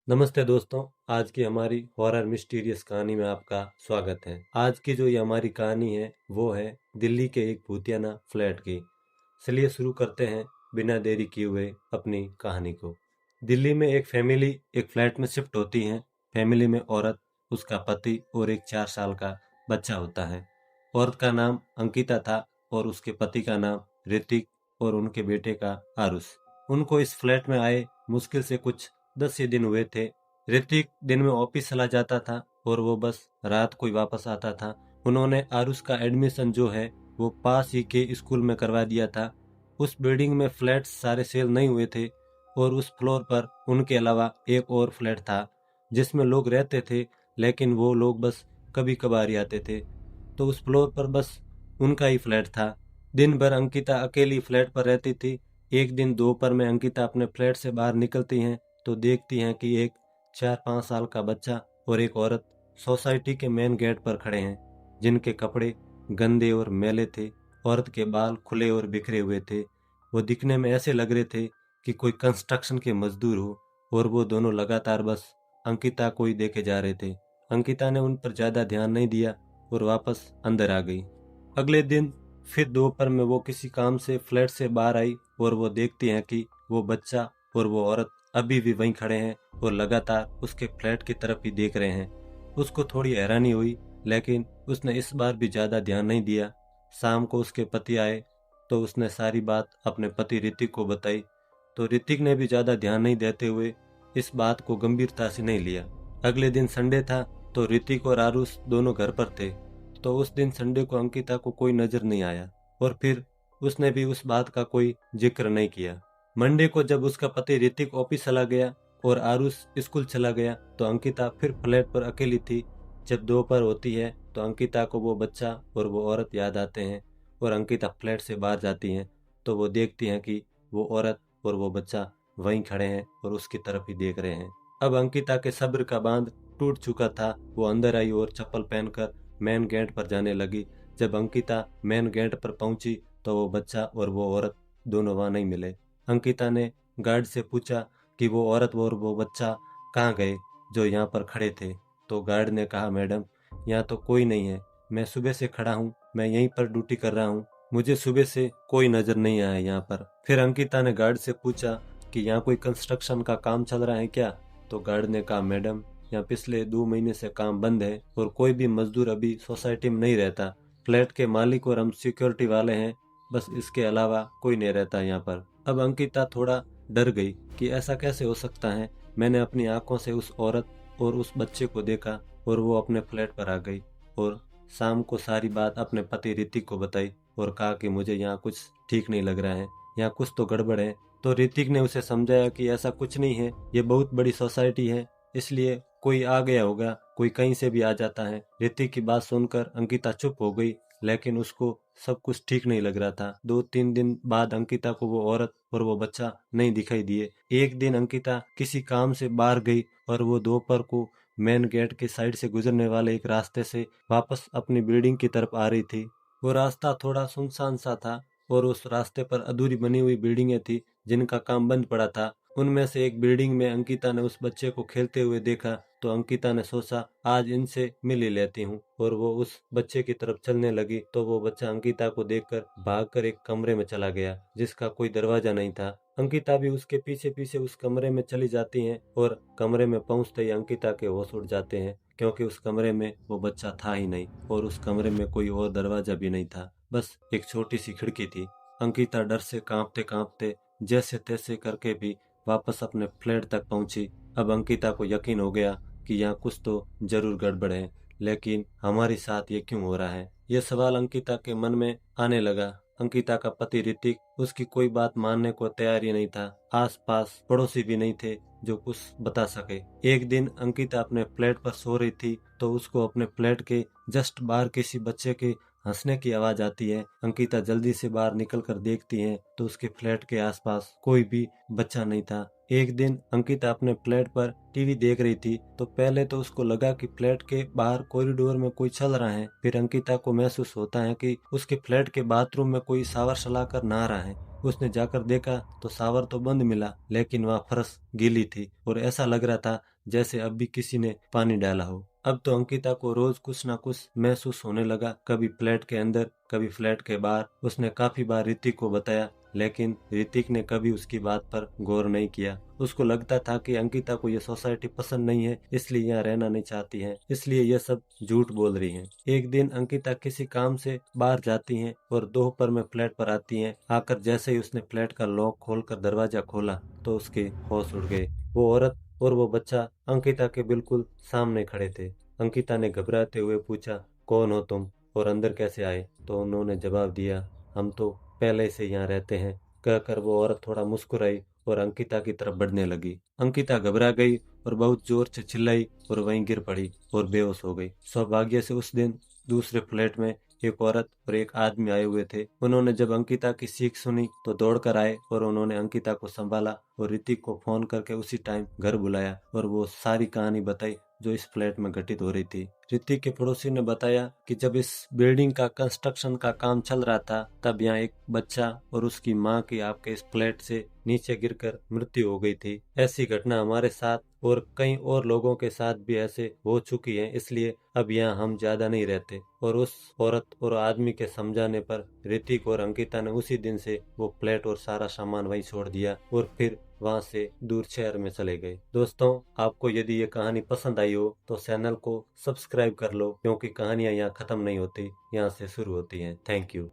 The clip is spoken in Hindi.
नमस्ते दोस्तों। आज की हमारी हॉरर मिस्टीरियस कहानी में आपका स्वागत है। आज की जो ये हमारी कहानी है वो है दिल्ली के एक भूतियाना फ्लैट की। चलिए शुरू करते हैं बिना देरी किए हुए अपनी कहानी को। दिल्ली में एक फैमिली एक फ्लैट में शिफ्ट होती है। फैमिली में औरत, उसका पति और एक 4 साल का बच्चा होता है। औरत का नाम अंकिता था और उसके पति का नाम ऋतिक और उनके बेटे का आरुष। उनको इस फ्लैट में आए मुश्किल से कुछ 10 ही दिन हुए थे। ऋतिक दिन में ऑफिस चला जाता था और वो बस रात को ही वापस आता था। उन्होंने आरुष का एडमिशन जो है वो पास ही के स्कूल में करवा दिया था। उस बिल्डिंग में फ्लैट्स सारे सेल नहीं हुए थे और उस फ्लोर पर उनके अलावा एक और फ्लैट था जिसमें लोग रहते थे, लेकिन वो लोग बस कभी कभार ही आते थे। तो उस फ्लोर पर बस उनका ही फ्लैट था। दिन भर अंकिता अकेली फ्लैट पर रहती थी। एक दिन दोपहर में अंकिता अपने फ्लैट से बाहर निकलती हैं तो देखती हैं कि एक 4-5 साल का बच्चा और एक औरत सोसाइटी के मेन गेट पर खड़े हैं, जिनके कपड़े गंदे और मैले थे। औरत के बाल खुले और बिखरे हुए थे। वो दिखने में ऐसे लग रहे थे कि कोई कंस्ट्रक्शन के मजदूर हो, और वो दोनों लगातार बस अंकिता को ही देखे जा रहे थे। अंकिता ने उन पर ज्यादा ध्यान नहीं दिया और वापस अंदर आ गई। अगले दिन फिर दोपहर में वो किसी काम से फ्लैट से बाहर आई और वो देखती हैं कि वो बच्चा और वो औरत अभी भी वहीं खड़े हैं और लगातार उसके फ्लैट की तरफ ही देख रहे हैं। उसको थोड़ी हैरानी हुई, लेकिन उसने इस बार भी ज्यादा ध्यान नहीं दिया। शाम को उसके पति आए तो उसने सारी बात अपने पति ऋतिक को बताई। तो ऋतिक ने भी ज्यादा ध्यान नहीं देते हुए इस बात को गंभीरता से नहीं लिया। अगले दिन संडे था तो ऋतिक और आरुष दोनों घर पर थे। तो उस दिन संडे को अंकिता को कोई नजर नहीं आया और फिर उसने भी उस बात का कोई जिक्र नहीं किया। मंडे को जब उसका पति ऋतिक ऑफिस चला गया और आरुष स्कूल चला गया तो अंकिता फिर फ्लैट पर अकेली थी। जब दोपहर होती है तो अंकिता को वो बच्चा और वो औरत याद आते हैं और अंकिता फ्लैट से बाहर जाती हैं तो वो देखती हैं कि वो औरत और वो बच्चा वहीं खड़े हैं और उसकी तरफ ही देख रहे हैं। अब अंकिता के सब्र का बांध टूट चुका था। वो अंदर आई और चप्पल पहनकर मेन गेट पर जाने लगी। जब अंकिता मेन गेट पर पहुंची तो वो बच्चा और वो औरत दोनों वहां नहीं मिले। अंकिता ने गार्ड से पूछा कि वो औरत और वो बच्चा कहाँ गए जो यहाँ पर खड़े थे। तो गार्ड ने कहा, मैडम यहाँ तो कोई नहीं है, मैं सुबह से खड़ा हूँ, मैं यहीं पर ड्यूटी कर रहा हूँ, मुझे सुबह से कोई नजर नहीं आया यहाँ पर। फिर अंकिता ने गार्ड से पूछा कि यहाँ कोई कंस्ट्रक्शन का काम चल रहा है क्या। तो गार्ड ने कहा, मैडम यहाँ पिछले 2 महीने से काम बंद है और कोई भी मजदूर अभी सोसाइटी में नहीं रहता। फ्लैट के मालिक और हम सिक्योरिटी वाले हैं, बस इसके अलावा कोई नहीं रहता यहाँ पर। अब अंकिता थोड़ा डर गई कि ऐसा कैसे हो सकता है। मैंने अपनी आंखों से उस औरत और उस बच्चे को देखा और वो अपने फ्लैट पर आ गई और शाम को सारी बात अपने पति ऋतिक को बताई और कहा कि मुझे यहाँ कुछ ठीक नहीं लग रहा है, यहाँ कुछ तो गड़बड़ है। तो ऋतिक ने उसे समझाया कि ऐसा कुछ नहीं है, ये बहुत बड़ी सोसाइटी है, इसलिए कोई आ गया होगा, कोई कहीं से भी आ जाता है। ऋतिक की बात सुनकर अंकिता चुप हो गई, लेकिन उसको सब कुछ ठीक नहीं लग रहा था। 2-3 दिन बाद अंकिता को वो औरत और वो बच्चा नहीं दिखाई दिए। एक दिन अंकिता किसी काम से बाहर गई और वो दोपहर को मेन गेट के साइड से गुजरने वाले एक रास्ते से वापस अपनी बिल्डिंग की तरफ आ रही थी। वो रास्ता थोड़ा सुनसान सा था और उस रास्ते पर अधूरी बनी हुई बिल्डिंगें थी जिनका काम बंद पड़ा था। उनमें से एक बिल्डिंग में अंकिता ने उस बच्चे को खेलते हुए देखा तो अंकिता ने सोचा आज इनसे मिल ही लेती हूँ, और वो उस बच्चे की तरफ चलने लगी तो वो बच्चा अंकिता को देखकर भागकर एक कमरे में चला गया जिसका कोई दरवाजा नहीं था। अंकिता भी उसके पीछे पीछे उस कमरे में चली जाती है और कमरे में पहुंचते ही अंकिता के होश उड़ जाते हैं, क्योंकि उस कमरे में वो बच्चा था ही नहीं और उस कमरे में कोई और दरवाजा भी नहीं था, बस एक छोटी सी खिड़की थी। अंकिता डर से कांपते कांपते जैसे तैसे करके भी वापस अपने फ्लैट तक पहुंची। अब अंकिता को यकीन हो गया कि यहाँ कुछ तो जरूर गड़बड़ है, लेकिन हमारे साथ ये क्यों हो रहा है, ये सवाल अंकिता के मन में आने लगा। अंकिता का पति ऋतिक उसकी कोई बात मानने को तैयार ही नहीं था। आसपास पड़ोसी भी नहीं थे जो कुछ बता सके। एक दिन अंकिता अपने फ्लैट पर सो रही थी तो उसको अपने फ्लैट के जस्ट बाहर किसी बच्चे के हंसने की आवाज आती है। अंकिता जल्दी से बाहर निकल कर देखती है तो उसके फ्लैट के आसपास कोई भी बच्चा नहीं था। एक दिन अंकिता अपने फ्लैट पर टीवी देख रही थी तो पहले तो उसको लगा कि फ्लैट के बाहर कॉरिडोर में कोई चल रहा है। फिर अंकिता को महसूस होता है कि उसके फ्लैट के बाथरूम में कोई शावर चलाकर नहा रहा है। उसने जाकर देखा तो शावर तो बंद मिला, लेकिन वहाँ फर्श गीली थी और ऐसा लग रहा था जैसे अब भी किसी ने पानी डाला हो। अब तो अंकिता को रोज कुछ ना कुछ महसूस होने लगा, कभी फ्लैट के अंदर कभी फ्लैट के बाहर। उसने काफी बार ऋतिक को बताया, लेकिन ऋतिक ने कभी उसकी बात पर गौर नहीं किया। उसको लगता था कि अंकिता को यह सोसाइटी पसंद नहीं है, इसलिए यहाँ रहना नहीं चाहती है, इसलिए यह सब झूठ बोल रही है। एक दिन अंकिता किसी काम से बाहर जाती हैं और दोपहर में फ्लैट पर आती हैं। आकर जैसे ही उसने फ्लैट का लॉक खोलकर दरवाजा खोला तो उसके होश उड़ गए। वो औरत और वो बच्चा अंकिता के बिल्कुल सामने खड़े थे। अंकिता ने घबराते हुए पूछा, कौन हो तुम और अंदर कैसे आए? तो उन्होंने जवाब दिया, हम तो पहले से यहाँ रहते हैं। कहकर वो औरत थोड़ा मुस्कुराई और अंकिता की तरफ बढ़ने लगी। अंकिता घबरा गई और बहुत जोर से चिल्लाई और वहीं गिर पड़ी और बेहोश हो गई। सौभाग्य से उस दिन दूसरे फ्लैट में एक औरत और एक आदमी आए हुए थे। उन्होंने जब अंकिता की चीख सुनी तो दौड़कर आए और उन्होंने अंकिता को संभाला और ऋतिक को फोन करके उसी टाइम घर बुलाया और वो सारी कहानी बताई जो इस फ्लैट में घटित हो रही थी। ऋतिक के पड़ोसी ने बताया कि जब इस बिल्डिंग का कंस्ट्रक्शन का काम चल रहा था तब यहाँ एक बच्चा और उसकी माँ की आपके इस फ्लैट से नीचे गिरकर मृत्यु हो गई थी। ऐसी घटना हमारे साथ और कई और लोगों के साथ भी ऐसे हो चुकी है, इसलिए अब यहाँ हम ज्यादा नहीं रहते। और उस औरत और आदमी के समझाने पर ऋतिक और अंकिता ने उसी दिन से वो फ्लैट और सारा सामान वहीं छोड़ दिया और फिर वहां से दूर शहर में चले गए। दोस्तों, आपको यदि ये कहानी पसंद आई हो तो चैनल को सब्सक्राइब कर लो, क्योंकि कहानियां यहाँ खत्म नहीं होती, यहाँ से शुरू होती हैं। Thank you.